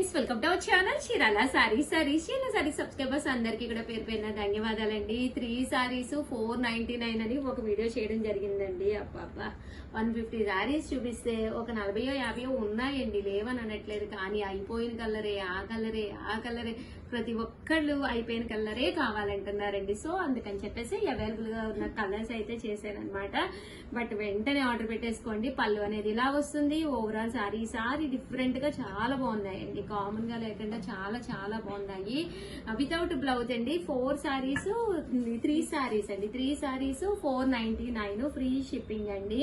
Friends, welcome to our channel Chirala saris. Chirala subscribers అందరికి కూడా పేరు పేరున ధన్యవాదాలండి. 3 సారీస్ 499 అని ఒక వీడియో చేయడం జరిగిందండి. అబ్బా 150 సారీస్ చూపిస్తే ఒక 40-50 ఉన్నాయండి, లేవని అనట్లేదు. కానీ అయిపోయిన కలరే ఆ కలరే ప్రతి ఒక్కళ్ళు అయిపోయిన కలరే కావాలంటున్నారండి. సో అందుకని చెప్పేసి అవైలబుల్ గా ఉన్న కలర్స్ అయితే చేశానమాట. బట్ వెంటనే ఆర్డర్ పెట్టేసుకోండి. పళ్ళు అనేది ఇలా వస్తుంది. ఓవరాల్ సారీ డిఫరెంట్ గా చాలా బాగున్నాయండి, కామన్ గా లేకుండా చాలా చాలా బాగున్నాయి. వితౌట్ బ్లౌజ్ అండి. 3 సారీస్ అండి. 3 సారీస్ 499 ఫ్రీ షిప్పింగ్ అండి.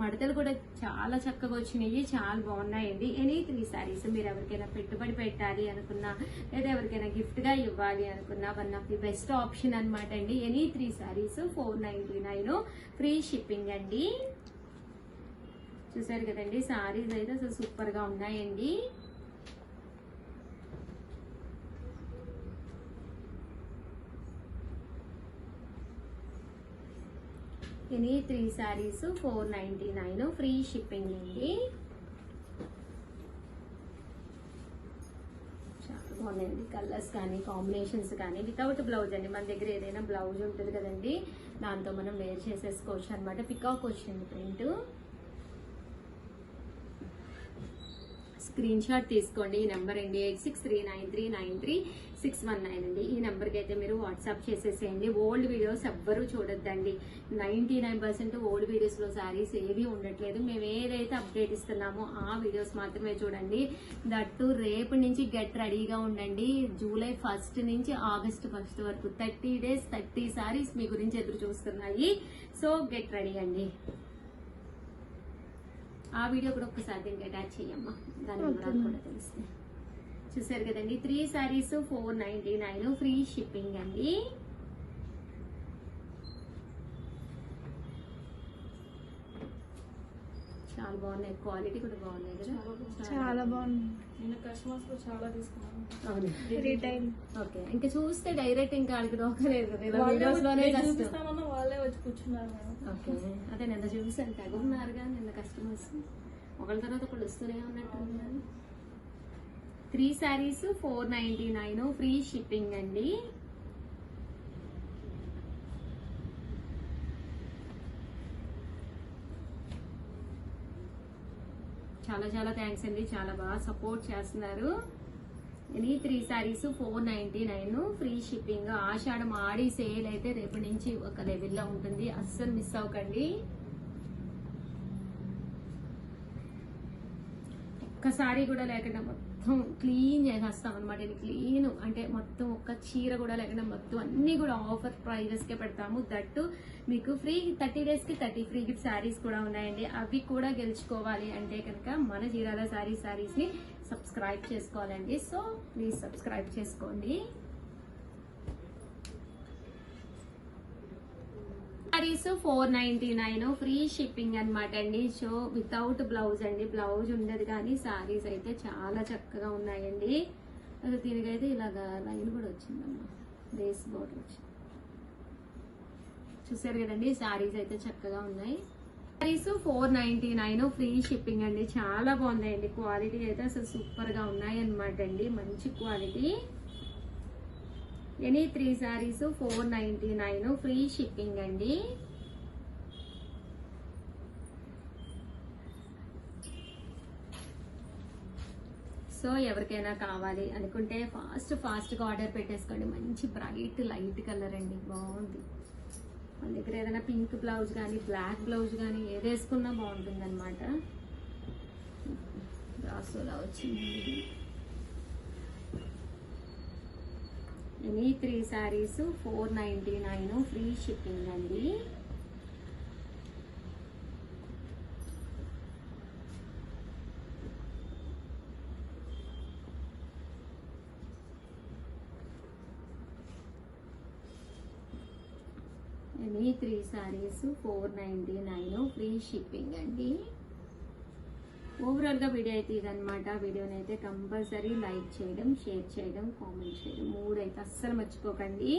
మడతలు కూడా చాలా చక్కగా వచ్చినాయి, చాలా బాగున్నాయండి. ఎనీ 3 సారీస్ మీరు ఎవరికైనా పెట్టుబడి పెట్టాలి అనుకున్నా, లేదా ఎవరికైనా గిఫ్ట్ గా ఇవ్వాలి అనుకున్నా one of the best option అనమాట అండి. ఎనీ 3 సారీస్ 499 ఫ్రీ షిప్పింగ్ అండి. చూసారు కదండి, సారీస్ అయితే అసలు సూపర్ గా ఉన్నాయండి. ఎనీ 3 సారీస్ 499 ఫ్రీ షిప్పింగ్ అండి. చాలా బాగున్నాయండి కలర్స్ కానీ కాంబినేషన్స్ కానీ. వితౌట్ బ్లౌజ్ అండి. మన దగ్గర ఏదైనా బ్లౌజ్ ఉంటుంది కదండి, దాంతో మనం వేర్ చేసేసుకోవచ్చు అనమాట. పికాక్ వచ్చింది ప్రింట్. స్క్రీన్ షాట్ తీసుకోండి. ఈ నెంబర్ అండి 8639393619 అండి. ఈ నెంబర్కి అయితే మీరు వాట్సాప్ చేసేసేయండి. ఓల్డ్ వీడియోస్ ఎవ్వరూ చూడొద్దండి. 99% ఓల్డ్ వీడియోస్ లో సారీస్ ఏవి ఉండట్లేదు. మేము ఏదైతే అప్డేట్ ఇస్తున్నామో ఆ వీడియోస్ మాత్రమే చూడండి. దట్టు రేపు నుంచి గెట్ రెడీగా ఉండండి. జూలై 1 నుంచి ఆగస్ట్ 1 వరకు 30 days 30 సారీస్ మీ గురించి ఎదురు చూస్తున్నాయి. సో గెట్ రెడీ అండి. ఆ వీడియో కూడా ఒక్కసారి దీనికి అటాచ్ చెయ్యమ్మా, దాని వివరాలు కూడా తెలుస్తాయి. చూసారు కదండి, 3 సారీస్ 499 ఫ్రీ షిప్పింగ్ అండి. చాలా బాగున్నాయి, క్వాలిటీ కూడా బాగున్నాయి కదా, చాలా బాగుంది. నేను కస్టమర్స్ కూడా చాలా తీసుకున్నాను. రిటైల్ ఓకే, ఇంకా చూస్తే డైరెక్ట్ ఇంకా అడిగి దొరకలేదు కదా, ఇలా వాళ్ళే వీడియోస్ లోనే కష్టం. చూపిస్తామన్నా వాళ్ళే వచ్చి కూర్చున్నారు మేడం. ఓకే, అదే నిన్న చూసాను తగున్నారుగా నిన్న కస్టమర్స్, ఒకళ్ళ తర్వాత ఒకళ్ళు వస్తూనే ఉన్నట్టు. 3 సారీస్ 499 ఫ్రీ షిప్పింగ్ అండి. చాలా చాలా థ్యాంక్స్ అండి, చాలా బాగా సపోర్ట్ చేస్తున్నారు. Any 3 sarees 499 free shipping. Ashadham Aadi sale అయితే రేపటి నుంచి ఒక లెవెల్లో ఉంటుంది, అస్సలు మిస్ అవ్వకండి. ఒక్కసారి కూడా లేకుండా మొత్తం క్లీన్ చేసేస్తాం అనమాట. ఇది క్లీన్ అంటే మొత్తం ఒక్క చీర కూడా లేకుండా మొత్తం అన్ని కూడా ఆఫర్ ప్రైజెస్ కే పెడతాము. దట్టు మీకు ఫ్రీ 30 days కి 30 ఫ్రీ గిఫ్ట్ సారీస్ కూడా ఉన్నాయండి. అవి కూడా గెలుచుకోవాలి అంటే కనుక మన చీరాల సారీస్ ని సబ్స్క్రైబ్ చేసుకోవాలండి. సో ప్లీజ్ సబ్స్క్రైబ్ చేసుకోండి. సారీస్ 499 ఫ్రీ షిప్పింగ్ అనమాట అండి. సో వితౌట్ బ్లౌజ్ అండి, బ్లౌజ్ ఉండదు కానీ సారీస్ అయితే చాలా చక్కగా ఉన్నాయండి. అసలు దీనికైతే ఇలాగా లైన్ కూడా వచ్చిందమ్మా, బేస్ బోర్డర్ వచ్చింది. చూసారు కదండి, సారీస్ అయితే చక్కగా ఉన్నాయి. సారీస్ 499 ఫ్రీ షిప్పింగ్ అండి. చాలా బాగున్నాయండి, క్వాలిటీ అయితే అసలు సూపర్ గా ఉన్నాయి అనమాట అండి, మంచి quality. Any 3 sarees 499 free shipping అండి. సో ఎవరికైనా కావాలి అనుకుంటే ఫాస్ట్ గా ఆర్డర్ పెట్టేసుకోండి. మంచి బ్రైట్ లైట్ కలర్ అండి, బాగుంది. మన దగ్గర ఏదైనా పింక్ బ్లౌజ్ కానీ బ్లాక్ బ్లౌజ్ కానీ ఏది వేసుకున్నా బాగుంటుంది అనమాట. రాసోలా వచ్చింది. ఎనీ 3 సారీస్ 499 ఫ్రీ షిప్పింగ్ అండి. ఎనీ 3 సారీస్ 499 ఫ్రీ షిప్పింగ్ అండి. ఓవరాల్ గా వీడియో అయితే ఇదనమాట. వీడియోని అయితే కంపల్సరీ లైక్ చేయడం, షేర్ చేయడం, కామెంట్ చేయడం 3 అయితే అస్సలు మర్చిపోకండి.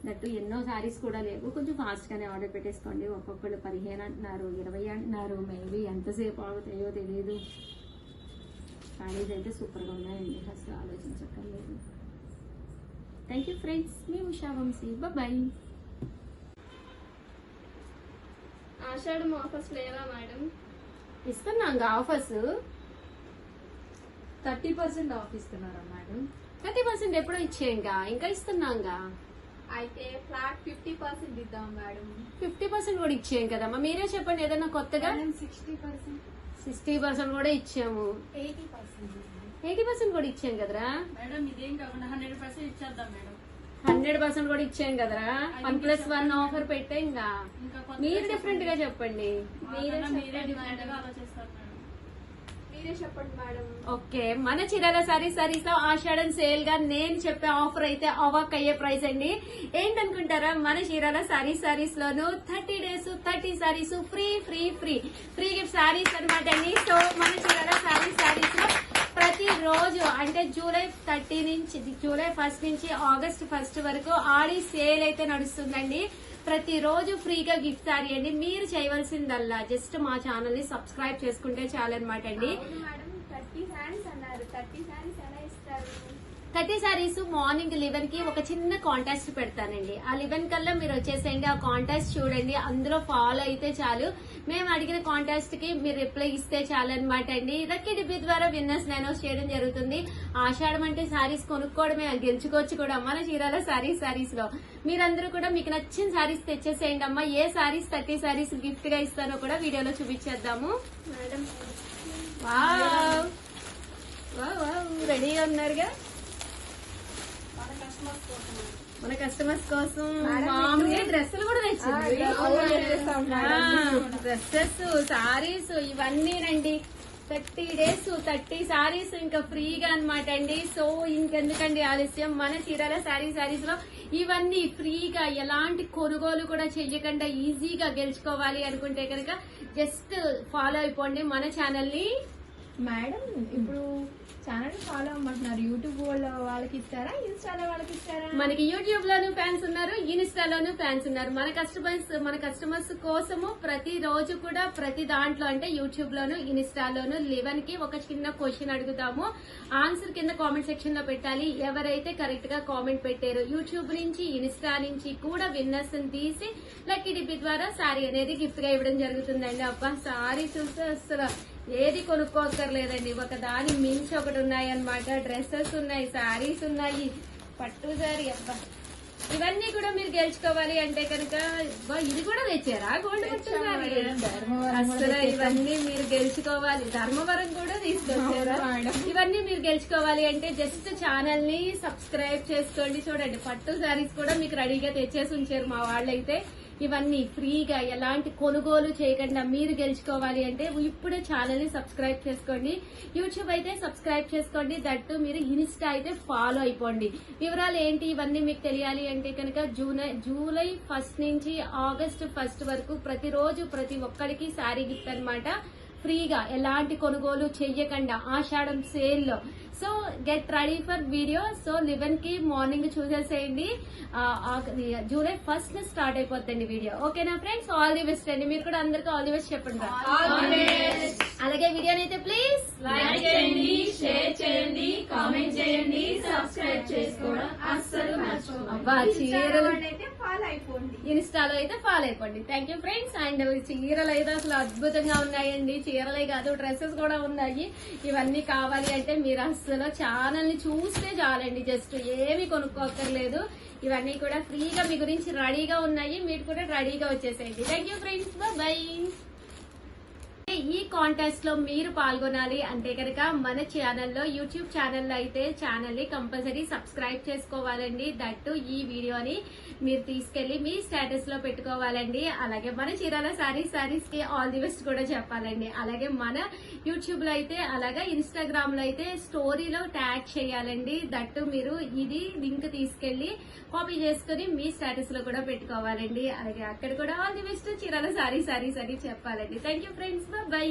దట్టు ఎన్నో సారీస్ కూడా లేవు, కొంచెం ఫాస్ట్ గానే ఆర్డర్ పెట్టేసుకోండి. ఒక్కొక్కళ్ళు 15 అంటున్నారు, 20 అంటున్నారు. మేబీ ఎంతసేపు ఆగుతాయో తెలియదు. శారీస్ అయితే సూపర్గా ఉన్నాయండి, అసలు ఆలోచించక్కర్లేదు. థ్యాంక్ యూ ఫ్రెండ్స్, మీ ఉషా వంశీ, బాయ్. ఆషాఢం ఆఫర్స్ లేవా మేడం? ఇస్తున్నాం ఆఫర్స్. 30% ఆఫ్ ఇస్తున్నారా మేడం? 30% ఎప్పుడో ఇచ్చేయంగా, ఇంకా ఇస్తున్నాంగా. అయితే ఫ్లాట్ 50% ఇద్దాం మేడం. 50% కూడా ఇచ్చేయం కదమ్మా, మీరే చెప్పండి ఏదైనా కొత్తగా. 60%, 60% కూడా ఇచ్చాము, 80%. 80% కూడా ఇచ్చాం కదరా. మేడం ఇదేం కాకుండా 100% ఇచ్చేద్దాం మేడం. 100% కూడా ఇచ్చాం కదరా. 1+1 ఆఫర్ పెట్టే ఇంకా ఇంకా మీరు డిఫరెంట్ గా చెప్పండి. మీరే డిఫరెంట్ గా ఆలోచిస్తారు మేడం. మీరే చెప్పండి మేడం. ఓకే, మన చీరాల సారీస్ లో ఆషాఢం సేల్ గా నేను చెప్పే ఆఫర్ అయితే అవాక్ అయ్యే ప్రైస్ అండి. ఏంటనుకుంటారా, మన చీరాల సారీస్ లోను 30 days 30 saris free free free free gift saris అనమాట అండి. సో మన చీరాల సారీస్ లో ప్రతి రోజు అంటే జూలై 1st నుంచి ఆగస్ట్ 1st వరకు ఆడి సేల్ అయితే నడుస్తుందండి. ప్రతి రోజు ఫ్రీగా గిఫ్ట్ సారీ అండి. మీరు చేయవలసిందల్లా జస్ట్ మా ఛానల్ ని సబ్స్క్రైబ్ చేసుకుంటే చాలన్నమాట అండి. అవును మేడం, 30 శారీస్ అన్నారు. 30 శారీస్ ఎలా ఇస్తారు? 30 సారీస్ మార్నింగ్ 11 కి ఒక చిన్న కాంటెస్ట్ పెడతానండి. ఆ 11 కల్లా మీరు వచ్చేసేయండి, ఆ కాంటెస్ట్ చూడండి, అందులో ఫాలో అయితే చాలు. మేము అడిగిన కాంటెస్ట్ కి మీరు రిప్లై ఇస్తే చాలు అనమాట అండి. లక్కీ డిబ్బీ ద్వారా విన్నర్స్ అనౌన్స్ చేయడం జరుగుతుంది. ఆషాఢం అంటే సారీస్ కొనుక్కోవడమే, గెలుచుకోవచ్చు కూడా మన చీరాల సారీస్ లో. మీరందరూ కూడా మీకు నచ్చిన సారీస్ తెచ్చేసేయండి అమ్మా. ఏ సారీస్ 30 సారీస్ గిఫ్ట్ గా ఇస్తానో కూడా వీడియోలో చూపించేద్దాము. మేడం వావ్ వావ్, రెడీగా ఉన్నారుగా. మన కస్టమర్స్ కోసం మామూలుగా డ్రెస్సులు కూడా తెచ్చింది. డ్రెస్సెస్, సారీస్ ఇవన్నీనండి. 30 days 30 సారీస్ ఇంకా ఫ్రీగా అన్నమాట అండి. సో ఇంకెందుకండి ఆలస్యం, మన చీరాల సారీస్ లో ఇవన్నీ ఫ్రీగా, ఎలాంటి కొనుగోలు కూడా చెయ్యకుండా ఈజీగా గెలుచుకోవాలి అనుకుంటే కనుక జస్ట్ ఫాలో అయిపోండి మన ఛానల్ ని. మేడం ఇప్పుడు ఛానల్ ఫాలో అవ్వమంటున్నారు. యూట్యూబ్ వాళ్ళకి ఇస్తారా, ఇన్స్టాలో వాళ్ళకి ఇస్తారా? మనకి యూట్యూబ్ లోను ఫ్యాన్స్ ఉన్నారు, ఇన్స్టాలోను ఫ్యాన్స్ ఉన్నారు. మన కస్టమర్స్ కోసము ప్రతి రోజు కూడా ప్రతి దాంట్లో అంటే యూట్యూబ్ లోను ఇన్స్టాలోను 11 కి ఒక చిన్న క్వశ్చన్ అడుగుతాము. ఆన్సర్ కింద కామెంట్ సెక్షన్ లో పెట్టాలి. ఎవరైతే కరెక్ట్ గా కామెంట్ పెట్టారో యూట్యూబ్ నుంచి ఇన్స్టా నుంచి కూడా విన్నర్స్ తీసి లక్కీ డిబ్బీ ద్వారా సారీ అనేది గిఫ్ట్ గా ఇవ్వడం జరుగుతుందండి. అబ్బా సారీ చూస్తే అసలు ఏది కొనుక్కోక్కర్లేదండి, ఒక దాని మించి ఒకటి ఉన్నాయన్నమాట. డ్రెస్సెస్ ఉన్నాయి, సారీస్ ఉన్నాయి, పట్టు సారీ. అబ్బా ఇవన్నీ కూడా మీరు గెలుచుకోవాలి అంటే కనుక ఇది కూడా తెచ్చారా, గోల్డ్ పట్టు సారీ. అసలు ఇవన్నీ మీరు గెలుచుకోవాలి. ధర్మవరం కూడా తీసుకొచ్చారా. ఇవన్నీ మీరు గెలుచుకోవాలి అంటే జస్ట్ ఛానల్ ని సబ్స్క్రైబ్ చేసుకోండి. చూడండి, పట్టు సారీస్ కూడా మీకు రెడీగా తెచ్చేసి ఉంచారు మా వాళ్ళైతే. ఇవన్నీ ఫ్రీగా ఎలాంటి కొనుగోలు చేయకుండా మీరు గెలుచుకోవాలి అంటే ఇప్పుడే ఛానల్ ని సబ్స్క్రైబ్ చేసుకోండి. యూట్యూబ్ అయితే సబ్స్క్రైబ్ చేసుకోండి, దట్టు మీరు ఇన్స్టా అయితే ఫాలో అయిపోండి. వివరాలు ఏంటి ఇవన్నీ మీకు తెలియాలి అంటే కనుక జూలై 1st నుంచి ఆగస్ట్ 1st వరకు ప్రతిరోజు ప్రతి ఒక్కరికి శారీ గిఫ్ట్ అన్నమాట. ఫ్రీగా ఎలాంటి కొనుగోలు చెయ్యకుండా ఆషాఢం సేల్ లో. So get ready for video. So 11 కి మార్నింగ్ చూసేసేయండి. జూలై 1st స్టార్ట్ అయిపోతుంది వీడియో. ఓకేనా ఫ్రెండ్స్, ఆల్ ది బెస్ట్ అండి. మీరు కూడా అందరికీ ఆల్ ది బెస్ట్ చెప్పండి. అలాగే వీడియోని అయితే ప్లీజ్ లైక్ చేయండి, షేర్ చేయండి, కామెంట్ చేయండి, సబ్స్క్రైబ్ చేసుకోవడం అస్సలు మర్చిపోకండి. అబ్బా చీరలు అయితే ఫాలో అయిపోండి. ఇన్స్టాలో అయితే ఫాలో అయిపోండి. Thank you friends. అండ్ చీరలు అయితే అసలు అద్భుతంగా ఉన్నాయండి. చీరలే కాదు డ్రెస్సెస్ కూడా ఉన్నాయి. ఇవన్నీ కావాలి అంటే మీరు అసలు ఛానల్ ని చూస్తే చాలండి, జస్ట్ ఏమి కొనుక్కోక్కర్లేదు. ఇవన్నీ కూడా ఫ్రీగా మీ గురించి రెడీగా ఉన్నాయి. మీరు కూడా రెడీగా వచ్చేసేయండి. Thank you friends, by. ఈ కాంటెస్ట్ లో మీరు పాల్గొనాలి అంటే కనుక మన ఛానల్లో యూట్యూబ్ ఛానల్లో అయితే ఛానల్ ని కంపల్సరీ సబ్స్క్రైబ్ చేసుకోవాలండి. దట్టు ఈ వీడియోని మీరు తీసుకెళ్లి మీ స్టేటస్ లో పెట్టుకోవాలండి. అలాగే మన చీరాల సారీస్ కి ఆల్ ది బెస్ట్ కూడా చెప్పాలండి. అలాగే మన యూట్యూబ్ లో అయితే అలాగే ఇన్స్టాగ్రామ్ లో అయితే స్టోరీలో ట్యాగ్ చేయాలండి. దట్టు మీరు ఇది లింక్ తీసుకెళ్లి కాపీ చేసుకుని మీ స్టేటస్ లో కూడా పెట్టుకోవాలండి. అలాగే అక్కడ కూడా all the best Chirala saris అని చెప్పాలండి. Thank you friends, by.